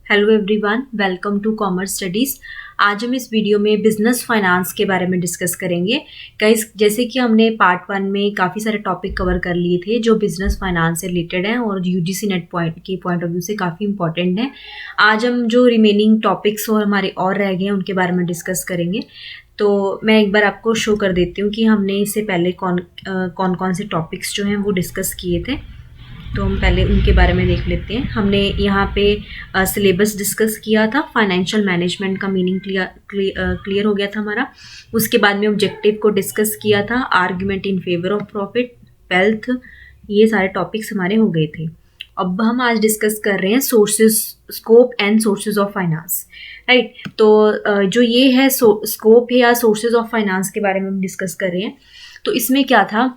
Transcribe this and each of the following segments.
Hello everyone, welcome to commerce studies. आज हम इस वीडियो में बिजनेस फाइनेंस के बारे में डिस्कस करेंगे। गाइस, जैसे कि हमने पार्ट 1 में काफ़ी सारे टॉपिक कवर कर लिए थे जो बिजनेस फाइनेंस से रिलेटेड हैं और UGC net point of view से काफ़ी इंपॉर्टेंट हैं। आज हम जो रिमेनिंग टॉपिक्स और हमारे और रह गए हैं उनके बारे में डिस्कस करेंगे। तो मैं एक बार आपको शो कर देती हूँ कि हमने इससे पहले कौन से टॉपिक्स जो हैं वो डिस्कस किए थे। तो हम पहले उनके बारे में देख लेते हैं। हमने यहाँ पे सिलेबस डिस्कस किया था, फाइनेंशियल मैनेजमेंट का मीनिंग क्लियर हो गया था हमारा। उसके बाद में ऑब्जेक्टिव को डिस्कस किया था, argument in favour of profit, wealth, ये सारे टॉपिक्स हमारे हो गए थे। अब हम आज डिस्कस कर रहे हैं sources, scope and sources of finance, right. तो जो ये है स्कोप है या सोर्सेज ऑफ फाइनेंस के बारे में हम डिस्कस कर रहे हैं। तो इसमें क्या था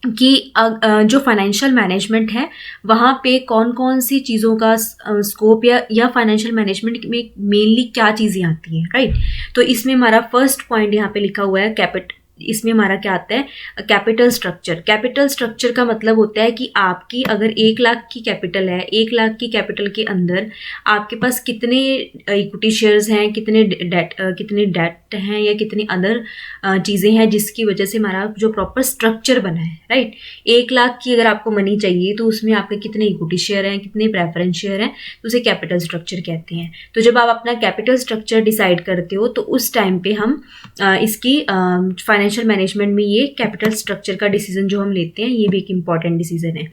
कि जो फाइनेंशियल मैनेजमेंट है वहाँ पे कौन कौन सी चीज़ों का स्कोप या फाइनेंशियल मैनेजमेंट में मेनली क्या चीज़ें आती हैं, राइट। तो इसमें हमारा फर्स्ट पॉइंट यहाँ पे लिखा हुआ है इसमें हमारा क्या आता है, कैपिटल स्ट्रक्चर। कैपिटल स्ट्रक्चर का मतलब होता है कि आपकी अगर 1 लाख की कैपिटल है, 1 लाख की कैपिटल के अंदर आपके पास कितने इक्विटी शेयर्स हैं, कितने डेट हैं या कितनी अदर चीज़ें हैं जिसकी वजह से हमारा जो प्रॉपर स्ट्रक्चर बना है, राइट। 1 लाख की अगर आपको मनी चाहिए तो उसमें आपके कितने इक्विटी शेयर हैं, कितने प्रेफरेंस शेयर हैं, तो उसे कैपिटल स्ट्रक्चर कहते हैं। तो जब आप अपना कैपिटल स्ट्रक्चर डिसाइड करते हो तो उस टाइम पे हम इसकी फाइनेंशियल मैनेजमेंट में ये कैपिटल स्ट्रक्चर का डिसीजन जो हम लेते हैं ये भी एक इम्पॉर्टेंट डिसीजन है।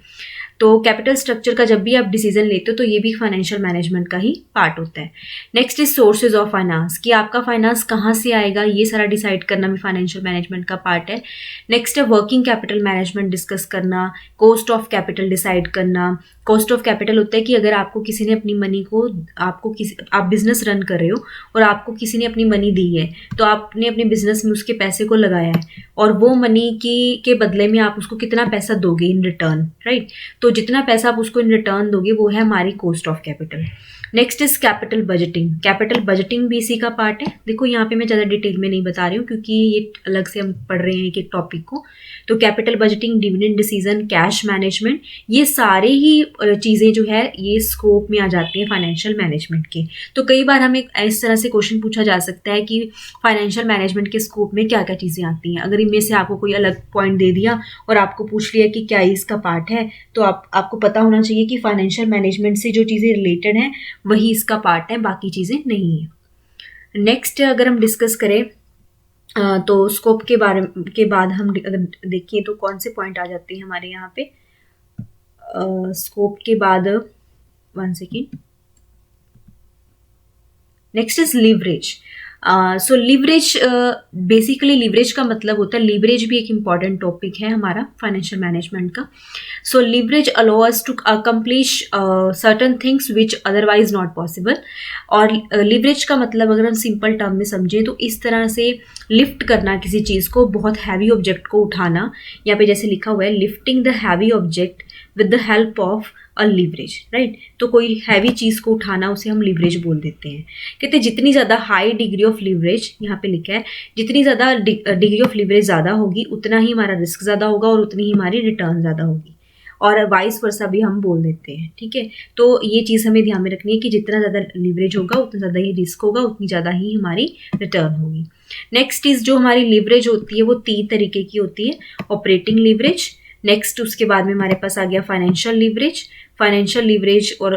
तो कैपिटल स्ट्रक्चर का जब भी आप डिसीजन लेते हो तो ये भी फाइनेंशियल मैनेजमेंट का ही पार्ट होता है। Next is sources of finance, कि आपका फाइनेंस कहाँ से आएगा, ये सारा डिसाइड करना भी फाइनेंशियल मैनेजमेंट का पार्ट है। नेक्स्ट है वर्किंग कैपिटल मैनेजमेंट डिस्कस करना, कॉस्ट ऑफ कैपिटल डिसाइड करना। कॉस्ट ऑफ कैपिटल होता है कि अगर आपको किसी ने अपनी मनी को आप बिजनेस रन कर रहे हो और आपको किसी ने अपनी मनी दी है तो आपने अपने बिजनेस में उसके पैसे को लगाया है और वो मनी के बदले में आप उसको कितना पैसा दोगे इन रिटर्न, राइट। तो जितना पैसा आप उसको इन रिटर्न दोगे वो है हमारी cost of capital. Next is capital budgeting. Capital budgeting भी इसी का पार्ट है। देखो यहाँ पे मैं ज़्यादा डिटेल में नहीं बता रही हूँ क्योंकि ये अलग से हम पढ़ रहे हैं एक टॉपिक को। तो capital budgeting, dividend decision, cash management, ये सारे ही चीज़ें जो है ये स्कोप में आ जाती हैं फाइनेंशियल मैनेजमेंट के। तो कई बार हमें इस तरह से क्वेश्चन पूछा जा सकता है कि फाइनेंशियल मैनेजमेंट के स्कोप में क्या क्या चीज़ें आती हैं। अगर इनमें से आपको कोई अलग पॉइंट दे दिया और आपको पूछ लिया कि क्या इसका पार्ट है, तो आपको पता होना चाहिए कि फाइनेंशियल मैनेजमेंट से जो चीज़ें रिलेटेड हैं वही इसका पार्ट है, बाकी चीज़ें नहीं है। नेक्स्ट अगर हम डिस्कस करें तो स्कोप के बाद हम अगर देखें तो कौन से पॉइंट आ जाते हैं हमारे यहाँ पे स्कोप के बाद। 1 second. Next is leverage. So leverage, basically leverage का मतलब होता है, लीवरेज भी एक इम्पॉर्टेंट टॉपिक है हमारा फाइनेंशियल मैनेजमेंट का। So leverage allow us to accomplish certain things which otherwise not possible. और लीवरेज का मतलब अगर हम सिंपल टर्म में समझें तो इस तरह से लिफ्ट करना किसी चीज़ को, बहुत हैवी ऑब्जेक्ट को उठाना। यहाँ पे जैसे लिखा हुआ है, lifting the heavy object with the help of a leverage, right. तो कोई हैवी चीज़ को उठाना उसे हम लीवरेज बोल देते हैं। कहते हैं जितनी ज़्यादा हाई डिग्री ऑफ लीवरेज, यहाँ पे लिखा है, जितनी ज़्यादा डिग्री ऑफ लीवरेज ज़्यादा होगी उतना ही हमारा रिस्क ज़्यादा होगा और उतनी ही हमारी रिटर्न ज़्यादा होगी, और वाइस वर्सा भी हम बोल देते हैं, ठीक है। तो ये चीज़ हमें ध्यान में रखनी है कि जितना ज़्यादा लीवरेज होगा उतना ज़्यादा ही रिस्क होगा, उतनी ज़्यादा ही हमारी रिटर्न होगी। नेक्स्ट इज जो हमारी लीवरेज होती है वो 3 तरीके की होती है। ऑपरेटिंग लीवरेज, नेक्स्ट उसके बाद में हमारे पास आ गया फाइनेंशियल लीवरेज। फाइनेंशियल लीवरेज और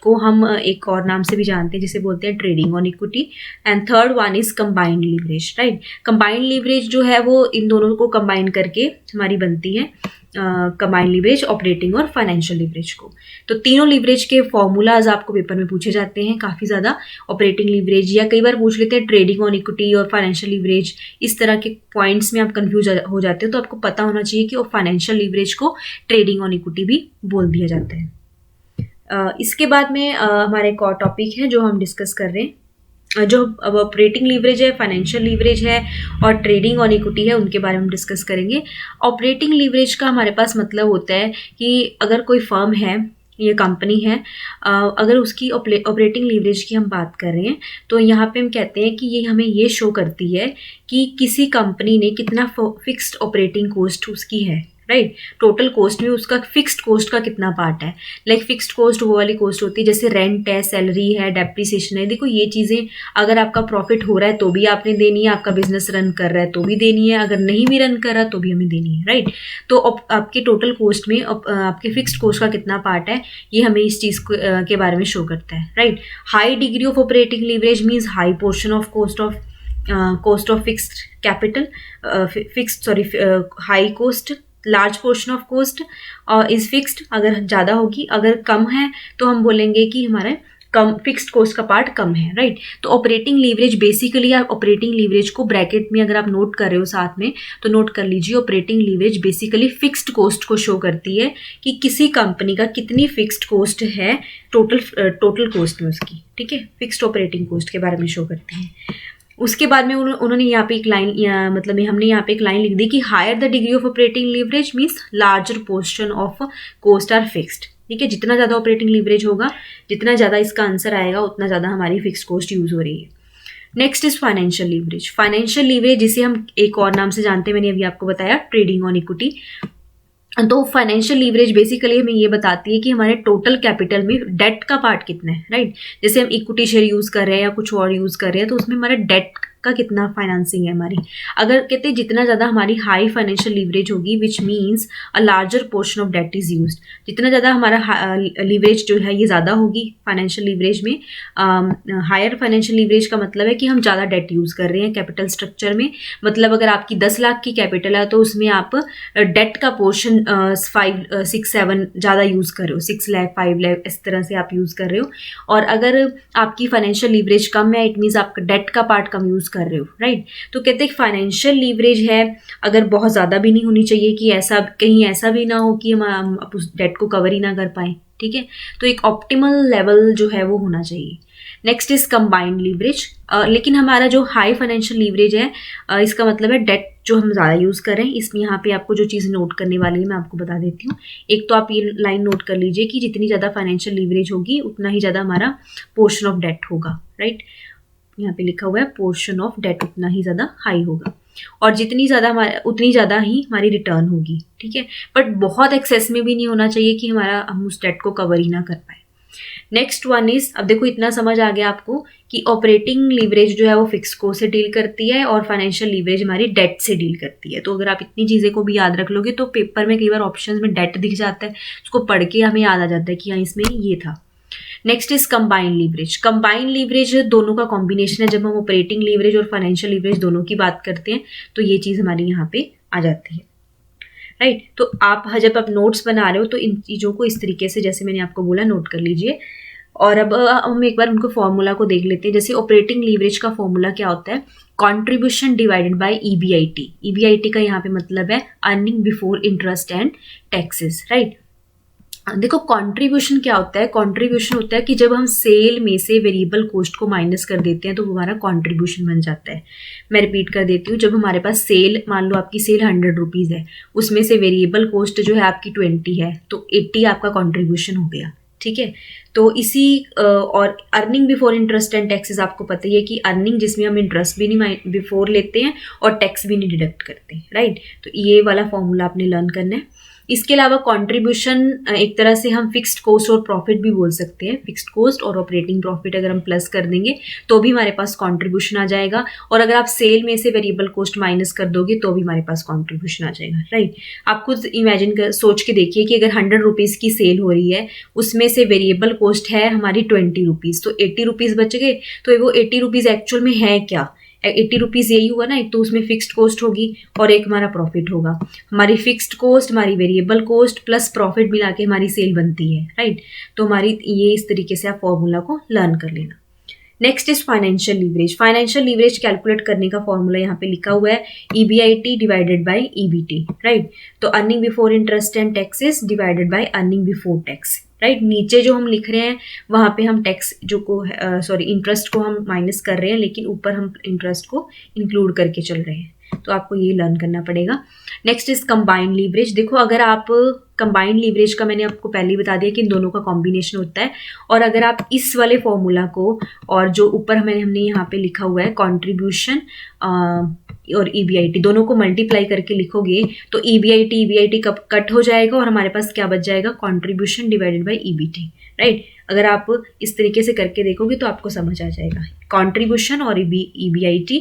को हम एक और नाम से भी जानते हैं जिसे बोलते हैं trading on equity. And third one is combined leverage, right. Combined leverage जो है वो इन दोनों को कंबाइन करके हमारी बनती है कंबाइंड लीवरेज, ऑपरेटिंग और फाइनेंशियल लीवरेज को। तो तीनों लीवरेज के फॉर्मूलाज आपको पेपर में पूछे जाते हैं काफ़ी ज़्यादा। ऑपरेटिंग लीवरेज या कई बार पूछ लेते हैं ट्रेडिंग ऑन इक्विटी और फाइनेंशियल लीवरेज, इस तरह के पॉइंट्स में आप कंफ्यूज हो जाते हो। तो आपको पता होना चाहिए कि फाइनेंशियल लीवरेज को ट्रेडिंग ऑन इक्विटी भी बोल दिया जाता है। इसके बाद में हमारे एक और टॉपिक है जो हम डिस्कस कर रहे हैं, जो अब ऑपरेटिंग लीवरेज है, फाइनेंशियल लीवरेज है और ट्रेडिंग ऑन इक्विटी है, उनके बारे में हम डिस्कस करेंगे। ऑपरेटिंग लीवरेज का हमारे पास मतलब होता है कि अगर कोई फर्म है, ये कंपनी है, अगर उसकी ऑपरेटिंग लीवरेज की हम बात कर रहे हैं तो यहाँ पे हम कहते हैं कि ये हमें ये शो करती है कि किसी कंपनी ने कितना फिक्स्ड ऑपरेटिंग कॉस्ट उसकी है, राइट। टोटल कॉस्ट में उसका फिक्स्ड कॉस्ट का कितना पार्ट है। लाइक फिक्स्ड कॉस्ट वो वाली कॉस्ट होती है जैसे रेंट है, सैलरी है, डेप्रिसिएशन है। देखो ये चीज़ें अगर आपका प्रॉफिट हो रहा है तो भी आपने देनी है, आपका बिजनेस रन कर रहा है तो भी देनी है, अगर नहीं भी रन कर रहा तो भी हमें देनी है, राइट। तो आपके टोटल कॉस्ट में आपके फिक्स्ड कॉस्ट का कितना पार्ट है, ये हमें इस चीज़ के बारे में शो करता है, right. High degree of operating leverage means high portion of cost of fixed capital, high cost, large portion of cost is fixed। अगर ज़्यादा होगी, अगर कम है तो हम बोलेंगे कि हमारा कम फिक्स्ड कॉस्ट का पार्ट कम है, राइट। तो ऑपरेटिंग लीवरेज बेसिकली, आप ऑपरेटिंग लीवरेज को ब्रैकेट में अगर आप नोट कर रहे हो साथ में तो नोट कर लीजिए, operating leverage basically fixed cost को शो करती है कि किसी कंपनी का कितनी फिक्स्ड कॉस्ट है टोटल कॉस्ट में उसकी, ठीक है। फिक्स्ड ऑपरेटिंग कॉस्ट के बारे में शो करती है। उसके बाद में उन्होंने यहाँ पे एक लाइन, मतलब हमने यहाँ पे एक लाइन लिख दी कि higher the degree of operating leverage means larger portion of cost are fixed, ठीक है। जितना ज़्यादा ऑपरेटिंग लीवरेज होगा, जितना ज़्यादा इसका आंसर आएगा, उतना ज़्यादा हमारी फिक्स्ड कॉस्ट यूज हो रही है। Next is financial leverage. Financial leverage जिसे हम एक और नाम से जानते हैं, मैंने अभी आपको बताया, ट्रेडिंग ऑन इक्विटी। तो फाइनेंशियल लीवरेज बेसिकली हमें ये बताती है कि हमारे टोटल कैपिटल में डेट का पार्ट कितना है, राइट। जैसे हम इक्विटी शेयर यूज कर रहे हैं या कुछ और यूज कर रहे हैं तो उसमें हमारा डेट का कितना फाइनेंसिंग है हमारी। अगर कहते हैं जितना ज़्यादा हमारी हाई फाइनेंशियल लीवरेज होगी which means a larger portion of debt is used, जितना ज़्यादा हमारा लीवरेज जो है ये ज़्यादा होगी फाइनेंशियल लीवरेज में। हायर फाइनेंशियल लीवरेज का मतलब है कि हम ज़्यादा डेट यूज़ कर रहे हैं कैपिटल स्ट्रक्चर में। मतलब अगर आपकी 10 लाख की कैपिटल है तो उसमें आप डेट का पोर्शन 5, 6, 7 ज़्यादा यूज़ कर रहे हो, 6 लाख 5 लाख इस तरह से आप यूज़ कर रहे हो। और अगर आपकी फाइनेंशियल लीवरेज कम है, इट मीन्स आपका डेट का पार्ट कम यूज़ कर रहे हो, राइट। तो कहते हैं फाइनेंशियल लीवरेज है अगर बहुत ज़्यादा भी नहीं होनी चाहिए कि कहीं ऐसा भी ना हो कि हम उस डेट को कवर ही ना कर पाए, ठीक है। तो एक ऑप्टिमल लेवल जो है वो होना चाहिए। Next is combined leverage. लेकिन हमारा जो हाई फाइनेंशियल लीवरेज है, इसका मतलब है डेट जो हम ज़्यादा यूज़ कर रहे हैं। इसमें यहाँ पे आपको जो चीज़ नोट करने वाली है मैं आपको बता देती हूँ। एक तो आप ये लाइन नोट कर लीजिए कि जितनी ज़्यादा फाइनेंशियल लीवरेज होगी उतना ही ज़्यादा हमारा पोर्शन ऑफ डेट होगा, राइट। यहाँ पे लिखा हुआ है पोर्शन ऑफ डेट उतना ही ज़्यादा हाई होगा, और जितनी ज़्यादा उतनी ज़्यादा ही हमारी रिटर्न होगी, ठीक है। बट बहुत एक्सेस में भी नहीं होना चाहिए कि हम उस डेट को कवर ही ना कर पाए। नेक्स्ट वन इज, अब देखो इतना समझ आ गया आपको कि ऑपरेटिंग लीवरेज जो है वो फिक्स कॉस्ट से डील करती है और फाइनेंशियल लीवरेज हमारी डेट से डील करती है। तो अगर आप इतनी चीज़ें को भी याद रख लोगे तो पेपर में कई बार ऑप्शंस में डेट दिख जाता है, उसको पढ़ के हमें याद आ जाता है कि हाँ इसमें ये था। Next is combined leverage. Combined leverage दोनों का कॉम्बिनेशन है। जब हम ऑपरेटिंग लीवरेज और फाइनेंशियल लीवरेज दोनों की बात करते हैं तो ये चीज़ हमारी यहाँ पे आ जाती है, राइट। तो जब आप नोट्स बना रहे हो तो इन चीज़ों को इस तरीके से, जैसे मैंने आपको बोला, नोट कर लीजिए। और अब हम एक बार उनको फॉर्मूला को देख लेते हैं। जैसे ऑपरेटिंग लीवरेज का फॉर्मूला क्या होता है, contribution divided by EBIT। EBIT का यहाँ पे मतलब है earning before interest and taxes, right. देखो कंट्रीब्यूशन क्या होता है, कंट्रीब्यूशन होता है कि जब हम सेल में से वेरिएबल कॉस्ट को माइनस कर देते हैं तो हमारा कंट्रीब्यूशन बन जाता है। मैं रिपीट कर देती हूँ, जब हमारे पास सेल, मान लो आपकी सेल 100 रुपीज़ है, उसमें से वेरिएबल कॉस्ट जो है आपकी 20 है, तो 80 आपका कंट्रीब्यूशन हो गया, ठीक है। तो इसी और earning before interest and taxes, आपको पता ही है कि अर्निंग जिसमें हम इंटरेस्ट भी नहीं बिफोर लेते हैं और टैक्स भी नहीं डिडक्ट करते हैं, राइट। तो ये वाला फॉर्मूला आपने लर्न करना है। इसके अलावा कंट्रीब्यूशन एक तरह से हम फिक्स्ड कॉस्ट और प्रॉफिट भी बोल सकते हैं। फिक्स्ड कॉस्ट और ऑपरेटिंग प्रॉफिट अगर हम प्लस कर देंगे तो भी हमारे पास कंट्रीब्यूशन आ जाएगा, और अगर आप सेल में से वेरिएबल कॉस्ट माइनस कर दोगे तो भी हमारे पास कंट्रीब्यूशन आ जाएगा, राइट। आप खुद इमेजिन कर सोच के देखिए कि अगर 100 रुपीज़ की सेल हो रही है, उसमें से वेरिएबल कॉस्ट है हमारी 20 रुपीज़, तो 80 रुपीज़ बच गए। तो वो 80 रुपीज़ एक्चुअल में है क्या, 80 रुपीज़ यही हुआ ना, एक तो उसमें फिक्स्ड कॉस्ट होगी और एक हमारा प्रॉफिट होगा। हमारी फिक्स्ड कॉस्ट, हमारी वेरिएबल कॉस्ट प्लस प्रॉफिट मिला के हमारी सेल बनती है, राइट। तो हमारी ये इस तरीके से आप फॉर्मूला को लर्न कर लेना। Next is financial leverage. Financial leverage calculate करने का फॉर्मूला यहाँ पे लिखा हुआ है EBIT divided by EBT, right. तो earning before interest and taxes divided by earning before tax, right. नीचे जो हम लिख रहे हैं वहाँ पे हम टैक्स इंटरेस्ट को हम माइनस कर रहे हैं, लेकिन ऊपर हम इंटरेस्ट को इंक्लूड करके चल रहे हैं, तो आपको ये लर्न करना पड़ेगा। Next is combined leverage. देखो अगर आप कंबाइंड लीवरेज का, मैंने आपको पहले ही बता दिया कि इन दोनों का कॉम्बिनेशन होता है, और अगर आप इस वाले फॉर्मूला को और जो ऊपर हमने यहाँ पे लिखा हुआ है कॉन्ट्रीब्यूशन और EBIT दोनों को मल्टीप्लाई करके लिखोगे तो EBIT कब कट हो जाएगा और हमारे पास क्या बच जाएगा, contribution divided by EBT, right. अगर आप इस तरीके से करके देखोगे तो आपको समझ आ जाएगा, कॉन्ट्रीब्यूशन और EBIT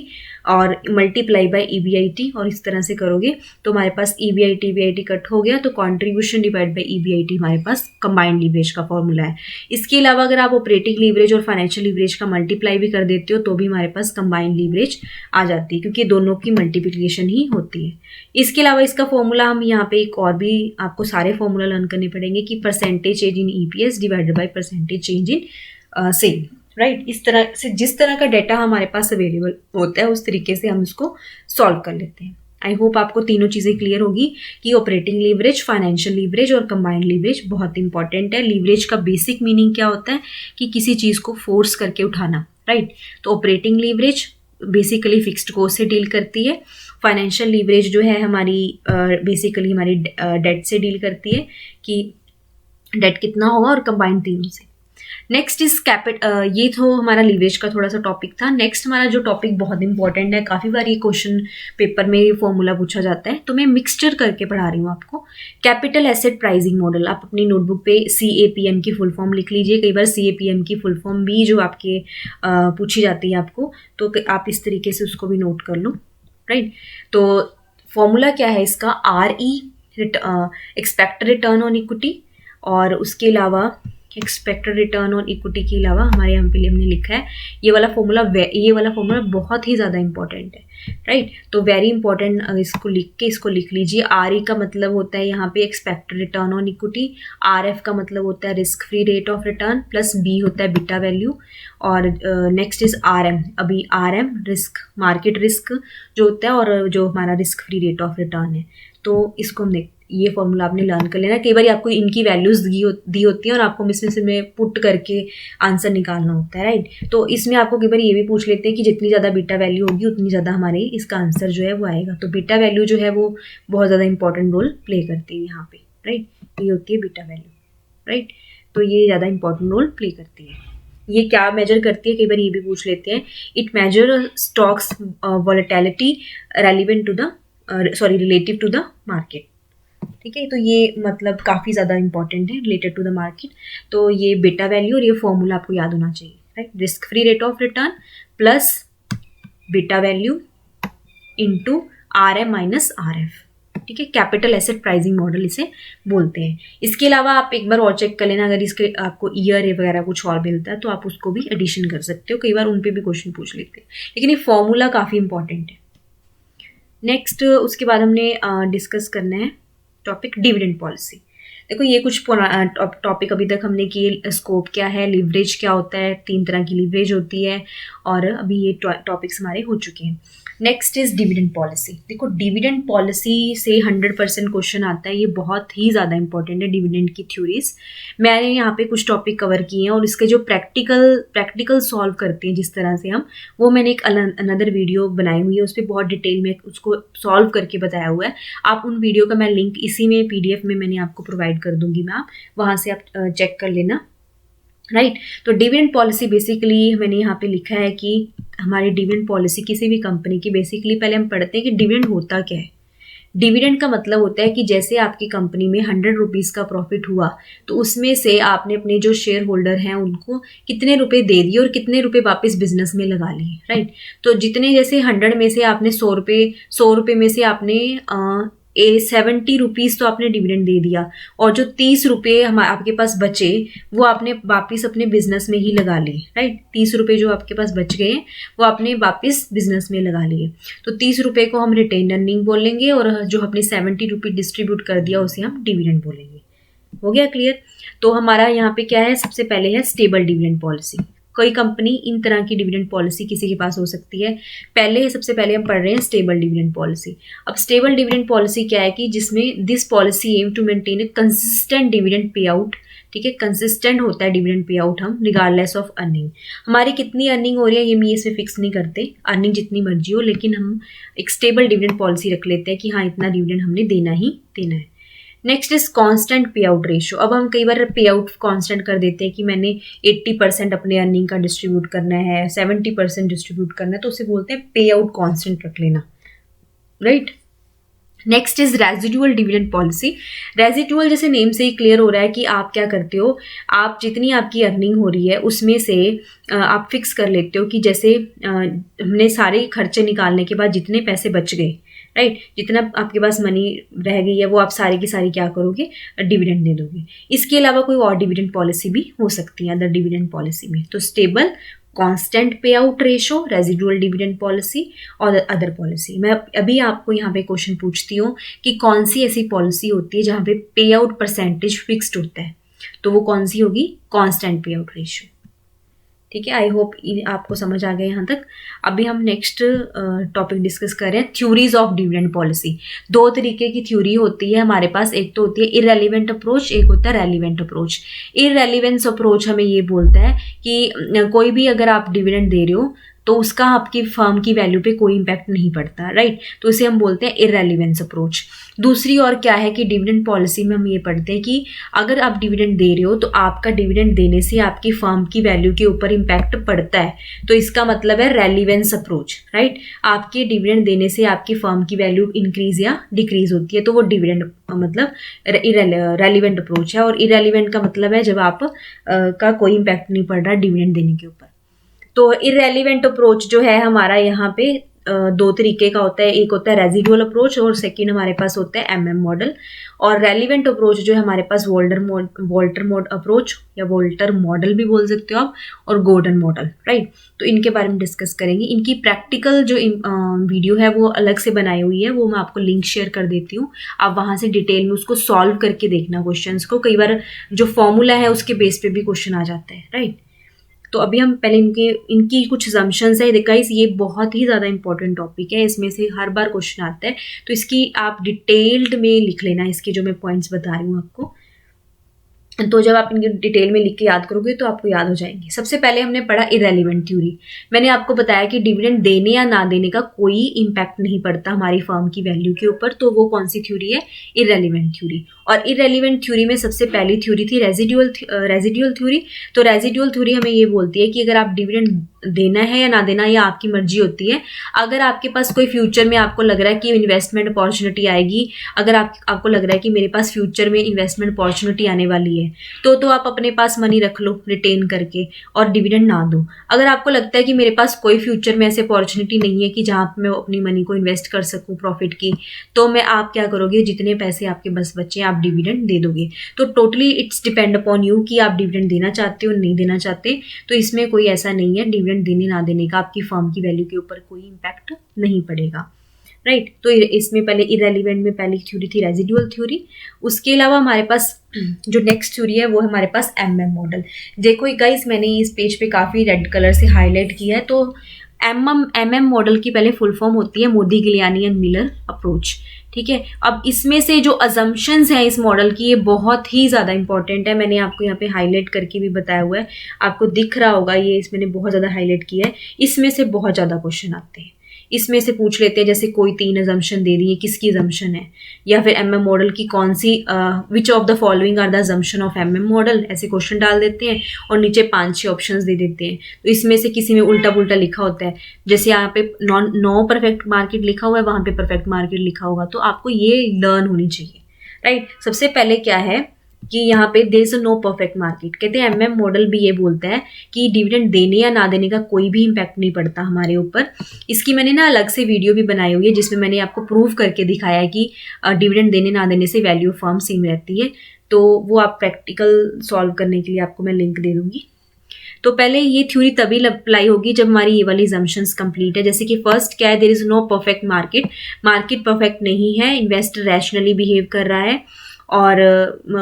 और मल्टीप्लाई बाय EBIT, और इस तरह से करोगे तो हमारे पास EBIT कट हो गया तो कॉन्ट्रीब्यूशन डिवाइड बाय EBIT हमारे पास कंबाइंड लीवरेज का फॉर्मूला है। इसके अलावा अगर आप ऑपरेटिंग लीवरेज और फाइनेंशियल लीवरेज का मल्टीप्लाई भी कर देते हो तो भी हमारे पास कंबाइंड लीवरेज आ जाती है, क्योंकि दोनों की मल्टीप्लिकेशन ही होती है। इसके अलावा इसका फॉर्मूला हम यहाँ पे एक और भी आपको सारे फॉर्मूला लर्न करने पड़ेंगे कि percentage change in EPS divided by percentage change in sale, right. इस तरह से जिस तरह का डाटा हमारे पास अवेलेबल होता है उस तरीके से हम इसको सॉल्व कर लेते हैं। आई होप आपको तीनों चीज़ें क्लियर होगी कि ऑपरेटिंग लीवरेज, फाइनेंशियल लीवरेज और कंबाइंड लीवरेज बहुत इंपॉर्टेंट है। लीवरेज का बेसिक मीनिंग क्या होता है कि किसी चीज़ को फोर्स करके उठाना, राइट। तो operating leverage basically fixed cost से डील करती है। फाइनेंशियल लीवरेज जो है हमारी बेसिकली हमारी डेट से डील करती है कि डेट कितना होगा, और कंबाइंड तीनों से। नेक्स्ट इज ये तो हमारा लीवरेज का थोड़ा सा टॉपिक था। नेक्स्ट हमारा जो टॉपिक बहुत इंपॉर्टेंट है, काफ़ी बार ये क्वेश्चन पेपर में फॉर्मूला पूछा जाता है, तो मैं मिक्सचर करके पढ़ा रही हूँ आपको। कैपिटल एसेट प्राइसिंग मॉडल, आप अपनी नोटबुक पे CAPM की फुल फॉर्म लिख लीजिए। कई बार CAPM की फुल फॉर्म भी जो आपके पूछी जाती है आपको, तो आप इस तरीके से उसको भी नोट कर लो, राइट। तो फॉर्मूला क्या है इसका, RE expected return on equity, और उसके अलावा एक्सपेक्टेड रिटर्न ऑन इक्विटी के अलावा हमारे यहाँ पे हमने लिखा है ये वाला फॉर्मूला बहुत ही ज़्यादा इंपॉर्टेंट है, राइट। तो वेरी इंपॉर्टेंट, इसको लिख लीजिए। RE का मतलब होता है यहाँ पे expected return on equity, RF का मतलब होता है risk free rate of return, plus B होता है बीटा वैल्यू, और नेक्स्ट इज RM। अभी RM रिस्क, मार्केट रिस्क जो होता है, और जो हमारा risk free rate of return है। तो इसको हमने ये फॉर्मूला आपने लर्न कर लेना। कई बार आपको इनकी वैल्यूज दी होती है और आपको इसमें से में पुट करके आंसर निकालना होता है, राइट। तो इसमें आपको कई बार ये भी पूछ लेते हैं कि जितनी ज़्यादा बीटा वैल्यू होगी उतनी ज़्यादा हमारे इसका आंसर जो है वो आएगा। तो बीटा वैल्यू जो है वो बहुत ज़्यादा इंपॉर्टेंट रोल प्ले करती है यहाँ पे, राइट। ये होती है बीटा वैल्यू, राइट। तो ये ज़्यादा इंपॉर्टेंट रोल प्ले करती है। ये क्या मेजर करती है, कई बार ये भी पूछ लेते हैं। It measure stocks volatility relevant to the relative to the market, ठीक है। तो ये मतलब काफ़ी ज़्यादा इंपॉर्टेंट है, रिलेटेड टू द मार्केट। तो ये बीटा वैल्यू और ये फॉर्मूला आपको याद होना चाहिए, right. Risk free rate of return plus beta value into RM minus RF, ठीक है। कैपिटल एसेट प्राइसिंग मॉडल इसे बोलते हैं। इसके अलावा आप एक बार और चेक कर लेना, अगर इसके आपको ईयर वगैरह कुछ और मिलता है तो आप उसको भी एडिशन कर सकते हो, कई बार उन पे भी क्वेश्चन पूछ लेते हैं, लेकिन ये फॉर्मूला काफ़ी इंपॉर्टेंट है। नेक्स्ट उसके बाद हमने डिस्कस करना है टॉपिक डिविडेंड पॉलिसी। देखो ये कुछ टॉपिक अभी तक हमने किए, स्कोप क्या है, लिवरेज क्या होता है, 3 तरह की लिवरेज होती है, और अभी ये टॉपिक्स हमारे हो चुके हैं। Next is dividend policy. देखो डिविडेंड पॉलिसी से 100% क्वेश्चन आता है, ये बहुत ही ज़्यादा इंपॉर्टेंट है डिविडेंड की थ्योरीज। मैंने यहाँ पे कुछ टॉपिक कवर किए हैं और इसके जो प्रैक्टिकल सॉल्व करते हैं जिस तरह से हम, वो मैंने एक अनदर वीडियो बनाई हुई है, उस पर बहुत डिटेल में उसको सॉल्व करके बताया हुआ है। आप उन वीडियो का मैं लिंक इसी में PDF में मैंने आपको प्रोवाइड कर दूंगी, मैं आप वहाँ से आप चेक कर लेना, राइट। तो डिविडेंड पॉलिसी बेसिकली मैंने यहाँ पे लिखा है कि हमारी डिविडेंड पॉलिसी किसी भी कंपनी की, बेसिकली पहले हम पढ़ते हैं कि डिविडेंड होता क्या है। डिविडेंड का मतलब होता है कि जैसे आपकी कंपनी में 100 रुपीज़ का प्रॉफिट हुआ तो उसमें से आपने अपने जो शेयर होल्डर हैं उनको कितने रुपए दे दिए और कितने रुपए वापस बिजनेस में लगा लिए, राइट। तो जितने जैसे 100 में से आपने 100 रुपये में से आपने 70 रुपीज़ तो आपने डिविडेंड दे दिया, और जो 30 रुपये आपके पास बचे वो आपने वापस अपने बिजनेस में ही लगा लिए, राइट। 30 रुपये जो आपके पास बच गए वो आपने वापस बिजनेस में लगा लिए। तो 30 रुपये को हम रिटेन अर्निंग बोलेंगे, और जो अपने 70 रुपये डिस्ट्रीब्यूट कर दिया उसे हम डिविडेंड बोलेंगे। हो गया क्लियर। तो हमारा यहाँ पे क्या है, सबसे पहले है स्टेबल डिविडेंड पॉलिसी। कोई कंपनी इन तरह की डिविडेंड पॉलिसी किसी के पास हो सकती है। सबसे पहले हम पढ़ रहे हैं स्टेबल डिविडेंड पॉलिसी। अब स्टेबल डिविडेंड पॉलिसी क्या है कि जिसमें this policy aim to maintain a consistent dividend payout, ठीक है। कंसिस्टेंट होता है डिविडेंड पे आउट हम रिगार्डलेस ऑफ अर्निंग। हमारी कितनी अर्निंग हो रही है ये हम इसमें फिक्स नहीं करते, अर्निंग जितनी मर्जी हो, लेकिन हम एक स्टेबल डिविडेंड पॉलिसी रख लेते हैं कि हाँ इतना डिविडेंड हमने देना ही देना है। नेक्स्ट इज कांस्टेंट पे आउट रेशियो। अब हम कई बार पे आउट कांस्टेंट कर देते हैं कि मैंने 80% अपने अर्निंग का डिस्ट्रीब्यूट करना है, 70% डिस्ट्रीब्यूट करना है, तो उसे बोलते हैं पे आउट कांस्टेंट रख लेना, right. Next is residual dividend policy. Residual जैसे नेम से ही क्लियर हो रहा है कि आप क्या करते हो, आप जितनी आपकी अर्निंग हो रही है उसमें से आप फिक्स कर लेते हो कि जैसे हमने सारे खर्चे निकालने के बाद जितने पैसे बच गए, राइट, जितना आपके पास मनी रह गई है वो आप सारी की सारी क्या करोगे, डिविडेंड दे दोगे। इसके अलावा कोई और डिविडेंड पॉलिसी भी हो सकती है अदर डिविडेंड पॉलिसी में। तो स्टेबल कांस्टेंट पे out ratio, residual dividend policy और अदर पॉलिसी। मैं अभी आपको यहाँ पे क्वेश्चन पूछती हूँ कि कौन सी ऐसी पॉलिसी होती है जहाँ पे पे आउट परसेंटेज फिक्स्ड होता है, तो वो कौन सी होगी, कांस्टेंट पे आउट रेशो। ठीक है, आई होप आपको समझ आ गया यहाँ तक। अभी हम नेक्स्ट टॉपिक डिस्कस कर रहे हैं, थ्योरीज ऑफ डिविडेंड पॉलिसी। दो तरीके की थ्योरी होती है हमारे पास, एक तो होती है इररेलेवेंट अप्रोच, एक होता है रेलिवेंट अप्रोच। इररेलेवेंस अप्रोच हमें ये बोलता है कि कोई भी अगर आप डिविडेंड दे रहे हो तो उसका आपकी फर्म की वैल्यू पे कोई इम्पैक्ट नहीं पड़ता, राइट, तो इसे हम बोलते हैं इररेलेवेंस अप्रोच। दूसरी और क्या है कि डिविडेंड पॉलिसी में हम ये पढ़ते हैं कि अगर आप डिविडेंड दे रहे हो तो आपका डिविडेंड देने से आपकी फर्म की वैल्यू के ऊपर इम्पैक्ट पड़ता है, तो इसका मतलब है रेलिवेंस अप्रोच, राइट। आपके डिविडेंड देने से आपकी फर्म की वैल्यू इंक्रीज या डिक्रीज होती है, तो वो डिविडेंड मतलब रेलिवेंट अप्रोच है। और इररेलेवेंट का मतलब है जब आप का कोई इम्पैक्ट नहीं पड़ रहा डिविडेंड देने के ऊपर। तो इररेलेवेंट अप्रोच जो है हमारा यहाँ पे दो तरीके का होता है, एक होता है रेजिडुअल अप्रोच और सेकंड हमारे पास होता है एमएम मॉडल। और रेलिवेंट अप्रोच जो है हमारे पास वोल्टर अप्रोच या वोल्टर मॉडल भी बोल सकते हो आप, और गॉर्डन मॉडल, राइट। तो इनके बारे में डिस्कस करेंगे। इनकी प्रैक्टिकल जो वीडियो है वो अलग से बनाई हुई है, वो मैं आपको लिंक शेयर कर देती हूँ, आप वहाँ से डिटेल में उसको सॉल्व करके देखना क्वेश्चंस को। कई बार जो फॉर्मूला है उसके बेस पे भी क्वेश्चन आ जाता है, राइट। तो अभी हम पहले इनकी कुछ assumptions है, गाइस ये बहुत ही ज़्यादा इंपॉर्टेंट टॉपिक है, इसमें से हर बार क्वेश्चन आता है, तो इसकी आप डिटेल्ड में लिख लेना, इसके जो मैं पॉइंट्स बता रही हूँ आपको, तो जब आप इनकी डिटेल में लिख के याद करोगे तो आपको याद हो जाएंगे। सबसे पहले हमने पढ़ा इररेलेवेंट थ्योरी। मैंने आपको बताया कि डिविडेंड देने या ना देने का कोई इम्पैक्ट नहीं पड़ता हमारी फर्म की वैल्यू के ऊपर, तो वो कौन सी थ्योरी है, इररेलेवेंट थ्योरी। और इररेलेवेंट थ्योरी में सबसे पहली थ्योरी थी रेजिडुअल थ्योरी। तो रेजिडुअल थ्योरी हमें ये बोलती है कि अगर आप डिविडेंड देना है या ना देना ये आपकी मर्जी होती है। अगर आपके पास कोई फ्यूचर में आपको लग रहा है कि इन्वेस्टमेंट अपॉर्चुनिटी आएगी, अगर आपको लग रहा है कि मेरे पास फ्यूचर में इन्वेस्टमेंट अपॉर्चुनिटी आने वाली है, तो आप अपने पास मनी रख लो रिटेन करके और डिविडेंड ना दो। अगर आपको लगता है कि मेरे पास कोई फ्यूचर में ऐसे अपॉर्चुनिटी नहीं है कि जहाँ मैं अपनी मनी को इन्वेस्ट कर सकूँ प्रॉफिट की, तो आप क्या करोगे, जितने पैसे आपके बस बचे आप डिविडेंड दे दोगे। तो totally it's depend upon you कि आप डिविडेंड देना चाहते हो नहीं देना चाहते। तो इसमें कोई ऐसा नहीं है, डिविडेंड देने ना देने का आपकी फर्म की वैल्यू के ऊपर कोई इम्पैक्ट नहीं पड़ेगा, राइट। तो इसमें पहले इररेलेवेंट में पहली थ्योरी थी रेजिडुअल थ्योरी। उसके अलावा हमारे पास जो नेक्स्ट थ्योरी है वो है हमारे पास एमएम मॉडल। देखो गाइस मैंने इस पेज पे काफ़ी रेड कलर से हाईलाइट किया है। तो एमएम मॉडल की पहले फुल फॉर्म होती है मोदी-गिलियानी एंड मिलर अप्रोच, ठीक है। अब इसमें से जो अजम्पशंस हैं इस मॉडल की ये बहुत ही ज़्यादा इंपॉर्टेंट है। मैंने आपको यहाँ पे हाईलाइट करके भी बताया हुआ है, आपको दिख रहा होगा ये, मैंने बहुत ज़्यादा हाईलाइट किया है। इसमें से बहुत ज़्यादा क्वेश्चन आते हैं। इसमें से पूछ लेते हैं जैसे कोई 3 अजम्पशन दे दी है, किसकी अजम्पशन है, या फिर एमएम मॉडल की कौन सी which of the following are the assumption of MM model, ऐसे क्वेश्चन डाल देते हैं और नीचे 5-6 ऑप्शंस दे देते हैं। तो इसमें से किसी में उल्टा पुल्टा लिखा होता है, जैसे यहाँ पे नो परफेक्ट मार्केट लिखा हुआ है, वहाँ पे परफेक्ट मार्केट लिखा होगा। तो आपको ये लर्न होनी चाहिए, राइट। सबसे पहले क्या है कि यहाँ पे there is no perfect market, कहते हैं एमएम मॉडल भी ये बोलता है कि डिविडेंड देने या ना देने का कोई भी इम्पैक्ट नहीं पड़ता हमारे ऊपर। इसकी मैंने ना अलग से वीडियो भी बनाई हुई है जिसमें मैंने आपको प्रूव करके दिखाया है कि डिविडेंड देने ना देने से वैल्यू ऑफ फर्म सेम रहती है। तो वो आप प्रैक्टिकल सॉल्व करने के लिए आपको मैं लिंक दे दूंगी। तो पहले ये थ्योरी तभी अप्लाई होगी जब हमारी ये वाली assumptions कंप्लीट है। जैसे कि फर्स्ट क्या है, there is no perfect market, market perfect नहीं है, इन्वेस्टर रैशनली बिहेव कर रहा है, और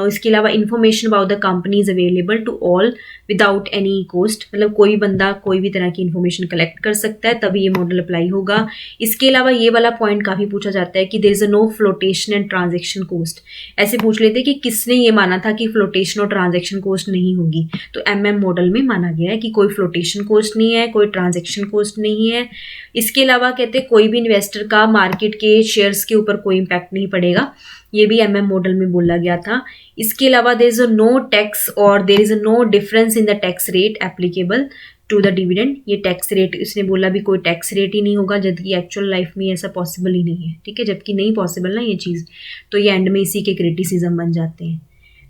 इसके अलावा information about the company is available to all without any cost, मतलब कोई बंदा कोई भी तरह की इन्फॉर्मेशन कलेक्ट कर सकता है, तभी ये मॉडल अप्लाई होगा। इसके अलावा ये वाला पॉइंट काफ़ी पूछा जाता है कि there is a no flotation and transaction cost. ऐसे पूछ लेते हैं कि किसने ये माना था कि फ्लोटेशन और ट्रांजेक्शन कॉस्ट नहीं होगी, तो एमएम मॉडल में माना गया है कि कोई फ्लोटेशन कॉस्ट नहीं है, कोई ट्रांजेक्शन कॉस्ट नहीं है। इसके अलावा कहते हैं कोई भी इन्वेस्टर का मार्केट के शेयर्स के ऊपर कोई इम्पैक्ट नहीं पड़ेगा, ये भी एमएम मॉडल में बोला गया था। इसके अलावा देयर इज नो टैक्स और there is no difference in the tax rate applicable to the dividend. ये टैक्स रेट इसने बोला भी कोई टैक्स रेट ही नहीं होगा, जबकि एक्चुअल लाइफ में ऐसा पॉसिबल ही नहीं है, ठीक है, जबकि नहीं पॉसिबल ना ये चीज़, तो ये एंड में इसी के क्रिटिसिज्म बन जाते हैं।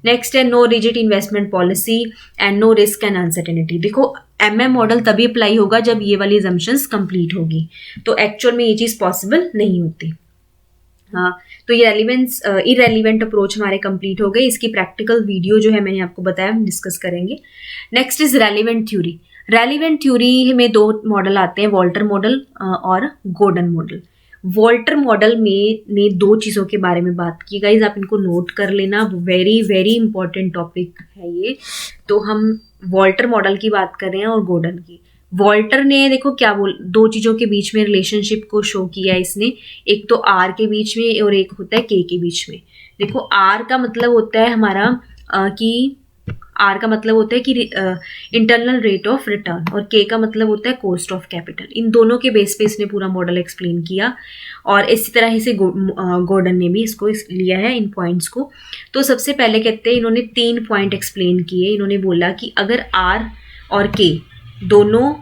नेक्स्ट है no rigid investment policy and no risk and uncertainty. देखो MM मॉडल तभी अप्लाई होगा जब ये वाली एजम्पशंस कंप्लीट होगी, तो एक्चुअल में ये चीज़ पॉसिबल नहीं होती। हाँ, तो ये इरेलीवेंट अप्रोच हमारे कंप्लीट हो गए। इसकी प्रैक्टिकल वीडियो जो है मैंने आपको बताया, हम डिस्कस करेंगे। Next is relevant theory. Relevant theory में 2 मॉडल आते हैं, वॉल्टर मॉडल और गॉर्डन मॉडल। वॉल्टर मॉडल में ने 2 चीज़ों के बारे में बात की, गाइज आप इनको नोट कर लेना, वेरी वेरी इंपॉर्टेंट टॉपिक है ये। तो हम वॉल्टर मॉडल की बात कर रहे हैं और गॉर्डन की। वॉल्टर ने देखो क्या 2 चीज़ों के बीच में रिलेशनशिप को शो किया इसने, एक तो R के बीच में और एक होता है K के बीच में। देखो R का मतलब होता है हमारा कि इंटरनल रेट ऑफ रिटर्न, और K का मतलब होता है कॉस्ट ऑफ कैपिटल। इन दोनों के बेस पे इसने पूरा मॉडल एक्सप्लेन किया, और इसी तरह से गॉर्डन ने भी इसको लिया है इन पॉइंट्स को। तो सबसे पहले कहते हैं, इन्होंने 3 पॉइंट एक्सप्लेन किए। इन्होंने बोला कि अगर R और K दोनों,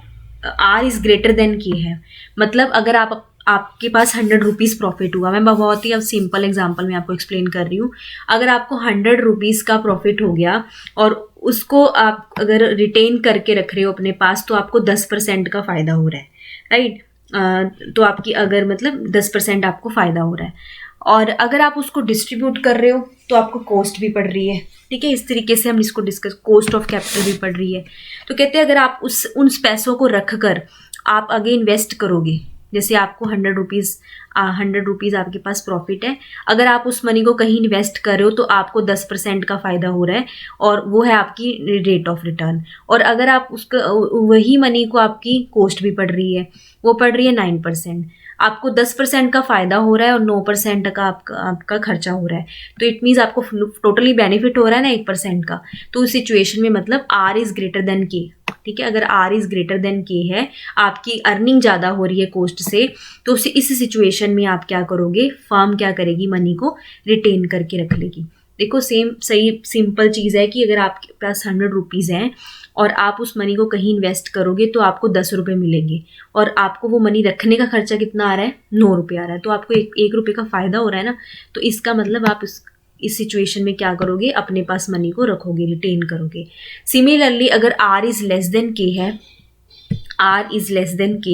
R is greater than K है, मतलब अगर आपके पास 100 रुपीज़ प्रॉफिट हुआ, मैं बहुत ही अब सिंपल एग्जांपल में आपको एक्सप्लेन कर रही हूँ। अगर आपको 100 रुपीज़ का प्रॉफिट हो गया और उसको आप अगर रिटेन करके रख रहे हो अपने पास, तो आपको 10% का फ़ायदा हो रहा है, राइट। तो आपकी अगर मतलब 10% आपको फ़ायदा हो रहा है, और अगर आप उसको डिस्ट्रीब्यूट कर रहे हो तो आपको कॉस्ट भी पड़ रही है, ठीक है। इस तरीके से हम इसको डिस्कस, कॉस्ट ऑफ कैपिटल भी पड़ रही है। तो कहते हैं अगर आप उन पैसों को रख कर आप आगे इन्वेस्ट करोगे, जैसे आपको 100 रुपीज़ आपके पास प्रॉफिट है, अगर आप उस मनी को कहीं इन्वेस्ट कर रहे हो तो आपको 10% का फ़ायदा हो रहा है, और वो है आपकी रेट ऑफ रिटर्न। और अगर आप उसका वही मनी को आपकी कॉस्ट भी पड़ रही है, वो पड़ रही है 9%, आपको 10% का फ़ायदा हो रहा है और 9% का आपका खर्चा हो रहा है, तो इट मीन्स आपको टोटली बेनिफिट हो रहा है ना 1% का। तो उस सिचुएशन में मतलब R is greater than K, ठीक है। अगर R is greater than K है, आपकी अर्निंग ज़्यादा हो रही है कॉस्ट से, तो इस सिचुएशन में आप क्या करोगे, फर्म क्या करेगी, मनी को रिटेन करके रख लेगी। देखो सही सिंपल चीज़ है कि अगर आपके पास 100 रुपीज़ हैं और आप उस मनी को कहीं इन्वेस्ट करोगे तो आपको 10 रुपये मिलेंगे, और आपको वो मनी रखने का खर्चा कितना आ रहा है, 9 रुपये आ रहा है, तो आपको 1 रुपये का फ़ायदा हो रहा है ना। तो इसका मतलब आप इस सिचुएशन में क्या करोगे, अपने पास मनी को रखोगे, रिटेन करोगे। सिमिलरली अगर R is less than K है, R is less than K,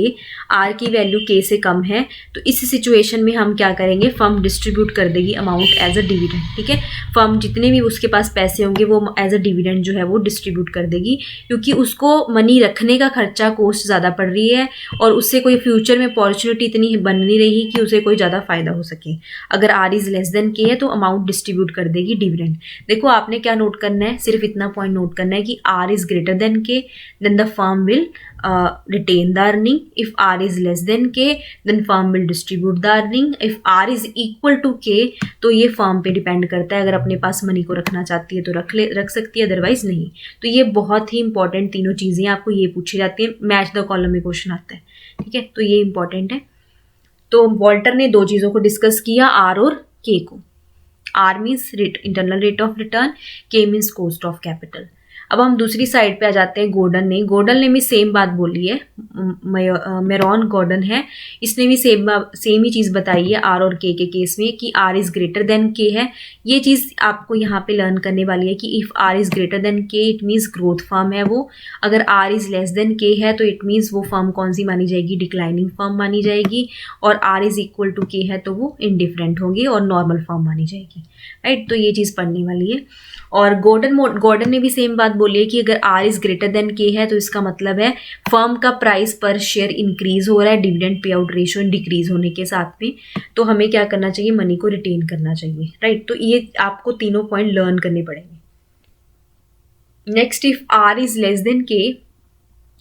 R की वैल्यू K से कम है, तो इस सिचुएशन में हम क्या करेंगे, फर्म डिस्ट्रीब्यूट कर देगी अमाउंट एज अ डिविडेंड, ठीक है। फर्म जितने भी उसके पास पैसे होंगे वो एज अ डिविडेंड जो है वो डिस्ट्रीब्यूट कर देगी, क्योंकि उसको मनी रखने का खर्चा कॉस्ट ज़्यादा पड़ रही है, और उससे कोई फ्यूचर में अपॉर्चुनिटी इतनी बन नहीं रही कि उसे कोई ज़्यादा फ़ायदा हो सके। अगर R is less than K है तो अमाउंट डिस्ट्रीब्यूट कर देगी डिविडेंड। देखो आपने क्या नोट करना है, सिर्फ इतना पॉइंट नोट करना है कि R is greater than K, then the firm will retain the earning. If R is less than K, then firm will distribute the earning. If R is equal to K, तो ये firm पे depend करता है, अगर अपने पास money को रखना चाहती है तो रख सकती है, अदरवाइज नहीं। तो ये बहुत ही इंपॉर्टेंट तीनों चीज़ें आपको ये पूछी जाती हैं, मैच द कॉलम में क्वेश्चन आता है, ठीक है। तो ये इंपॉर्टेंट है। तो वॉल्टर ने 2 चीज़ों को डिस्कस किया, R और K को। R means internal rate of return, K means cost of capital. अब हम दूसरी साइड पे आ जाते हैं, गॉर्डन ने भी सेम बात बोली है। मेरॉन गॉर्डन है, इसने भी सेम ही चीज़ बताई है R और K के केस में, कि R is greater than K है। ये चीज़ आपको यहाँ पे लर्न करने वाली है कि if R is greater than K it means growth firm है वो, अगर R is less than K है तो इट मीन्स वो फर्म कौन सी मानी जाएगी, डिक्लाइनिंग फर्म मानी जाएगी, और R is equal to K है तो वो इंडिफरेंट होगी और नॉर्मल फर्म मानी जाएगी, राइट। तो ये चीज़ पढ़ने वाली है। और गॉर्डन ने भी सेम बात बोली है कि अगर R is greater than K है तो इसका मतलब है फर्म का प्राइस पर शेयर इंक्रीज हो रहा है, dividend pay out ratio decrease होने के साथ में, तो हमें क्या करना चाहिए, मनी को रिटेन करना चाहिए, राइट। तो ये आपको तीनों पॉइंट लर्न करने पड़ेंगे। Next, if R is less than K,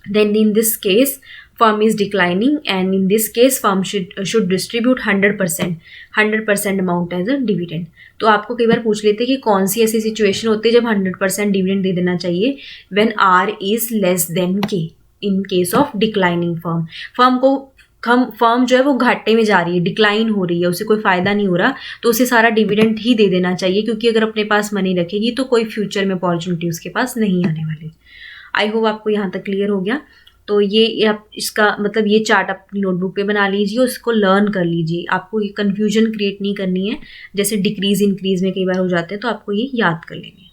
then in this case firm is declining, and in this case firm should distribute 100% amount as a dividend. तो आपको कई बार पूछ लेते हैं कि कौन सी ऐसी सिचुएशन होती है जब 100% डिविडेंड दे देना चाहिए, when R is less than K in case of declining firm. Firm जो है वो घाटे में जा रही है, डिक्लाइन हो रही है, उसे कोई फ़ायदा नहीं हो रहा, तो उसे सारा डिविडेंड ही दे देना चाहिए, क्योंकि अगर अपने पास मनी रखेगी तो कोई फ्यूचर में अपॉर्चुनिटी उसके पास नहीं आने वाली। आई होप आपको यहाँ तक क्लियर हो गया। तो ये आप इसका मतलब ये चार्ट अपनी नोटबुक पे बना लीजिए और इसको लर्न कर लीजिए। आपको ये कन्फ्यूजन क्रिएट नहीं करनी है, जैसे डिक्रीज इंक्रीज में कई बार हो जाते हैं, तो आपको ये याद कर लेनी है।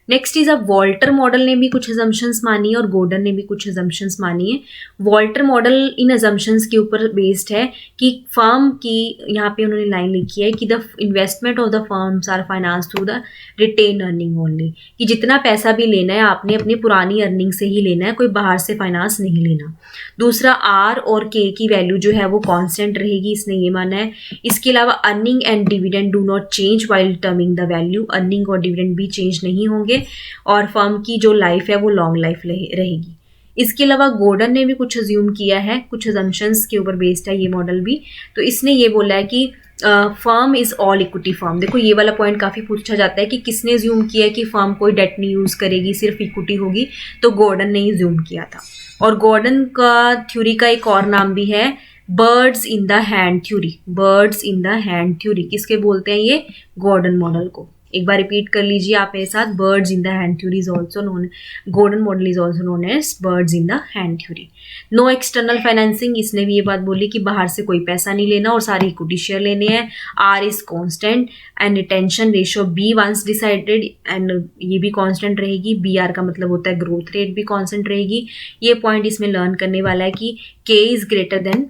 नेक्स्ट इज अब वॉल्टर मॉडल ने भी कुछ अजम्पशंस मानी है और गॉर्डन ने भी कुछ अजम्पशंस मानी है। वॉल्टर मॉडल इन अजम्पशंस के ऊपर बेस्ड है कि फर्म की, यहाँ पे उन्होंने लाइन लिखी है कि the investment of the firms are finance through the retain earning only, कि जितना पैसा भी लेना है आपने अपनी पुरानी अर्निंग से ही लेना है, कोई बाहर से फाइनेंस नहीं लेना। दूसरा, आर और के की वैल्यू जो है वो कांस्टेंट रहेगी, इसने ये माना है। इसके अलावा earning and dividend do not change while determining the value, earning और डिविडेंड भी चेंज नहीं होंगे और फर्म की जो लाइफ है वो लॉन्ग लाइफ रहेगी। इसके अलावा गॉर्डन ने भी कुछ अज्यूम किया है, कुछ अजम्पशंस के ऊपर बेस्ड है ये मॉडल भी। तो इसने ये बोला है कि firm is all equity firm. देखो ये वाला पॉइंट काफी पूछा जाता है कि किसने अज्यूम किया है कि फर्म कोई डेट नहीं यूज करेगी, सिर्फ इक्विटी होगी, तो गॉर्डन ने अज्यूम किया था। और गॉर्डन का थ्योरी का एक और नाम भी है birds in the hand theory. Birds in the hand theory किसके बोलते हैं? ये गॉर्डन मॉडल को। एक बार रिपीट कर लीजिए आप मेरे साथ, birds in the hand theory is also known, Gordon model is also known as birds in the hand theory. No external financing, इसने भी ये बात बोली कि बाहर से कोई पैसा नहीं लेना और सारे इक्विटी शेयर लेने हैं। R is constant and retention ratio b once decided, and ये भी कॉन्स्टेंट रहेगी। बी आर का मतलब होता है ग्रोथ रेट भी कॉन्स्टेंट रहेगी। ये पॉइंट इसमें लर्न करने वाला है कि k is greater than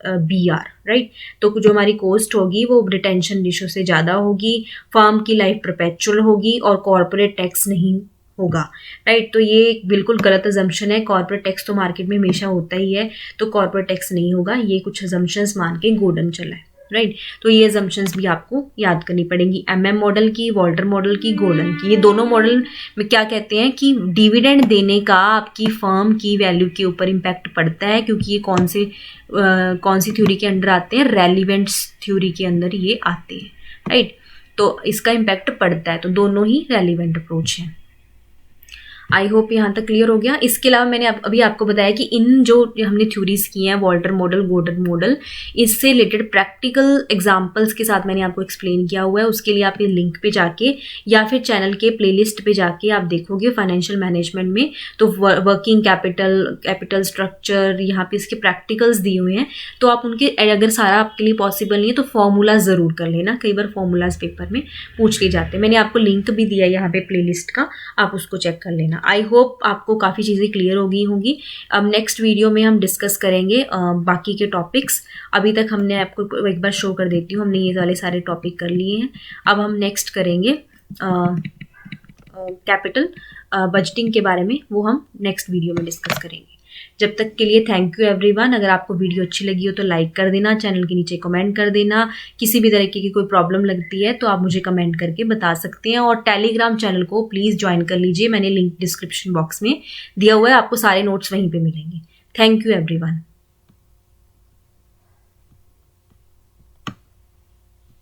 b r, right. तो जो हमारी कॉस्ट होगी वो रिटेंशन रेशियो से ज़्यादा होगी, फर्म की लाइफ परपेचुअल होगी और कॉर्पोरेट टैक्स नहीं होगा, राइट। तो ये बिल्कुल गलत अजम्पशन है। कॉर्पोरेट टैक्स तो मार्केट में हमेशा होता ही है, तो कॉर्पोरेट टैक्स नहीं होगा। ये कुछ अजम्पशंस मान के गॉर्डन चला है, राइट। तो ये अजम्पशंस भी आपको याद करनी पड़ेंगी, MM मॉडल की, वॉल्टर मॉडल की, गॉर्डन की। ये दोनों मॉडल में क्या कहते हैं कि डिविडेंड देने का आपकी फर्म की वैल्यू के ऊपर इम्पैक्ट पड़ता है, क्योंकि ये कौन सी थ्योरी के अंडर आते हैं? रेलिवेंट थ्योरी के अंदर ये आते हैं, राइट। तो इसका इम्पैक्ट पड़ता है, तो दोनों ही रेलिवेंट अप्रोच हैं। आई होप यहाँ तक क्लियर हो गया। इसके अलावा मैंने अभी आपको बताया कि इन जो हमने थ्योरीज की हैं, वॉल्टर मॉडल, गॉर्डन मॉडल, इससे रिलेटेड प्रैक्टिकल एग्जांपल्स के साथ मैंने आपको एक्सप्लेन किया हुआ है। उसके लिए आप ये लिंक पे जाके या फिर चैनल के प्लेलिस्ट पे जाके आप देखोगे फाइनेंशियल मैनेजमेंट में, तो वर्किंग कैपिटल स्ट्रक्चर, यहाँ पे इसके प्रैक्टिकल्स दिए हुए हैं। तो आप उनके, अगर सारा आपके लिए पॉसिबल नहीं है तो फॉर्मूला ज़रूर कर लेना, कई बार फॉर्मूलाज पेपर में पूछ लिए जाते हैं। मैंने आपको लिंक भी दिया यहाँ पे प्लेलिस्ट का, आप उसको चेक कर लेना। आई होप आपको काफ़ी चीज़ें क्लियर हो गई होंगी। अब नेक्स्ट वीडियो में हम डिस्कस करेंगे बाकी के टॉपिक्स। अभी तक हमने आपको एक बार शो कर देती हूँ, हमने ये वाले सारे टॉपिक कर लिए हैं। अब हम नेक्स्ट करेंगे कैपिटल बजटिंग के बारे में, वो हम नेक्स्ट वीडियो में डिस्कस करेंगे। जब तक के लिए थैंक यू एवरीवन। अगर आपको वीडियो अच्छी लगी हो तो लाइक कर देना, चैनल के नीचे कमेंट कर देना। किसी भी तरीके की कोई प्रॉब्लम लगती है तो आप मुझे कमेंट करके बता सकते हैं। और टेलीग्राम चैनल को प्लीज़ ज्वाइन कर लीजिए, मैंने लिंक डिस्क्रिप्शन बॉक्स में दिया हुआ है, आपको सारे नोट्स वहीं पे मिलेंगे। Thank you everyone.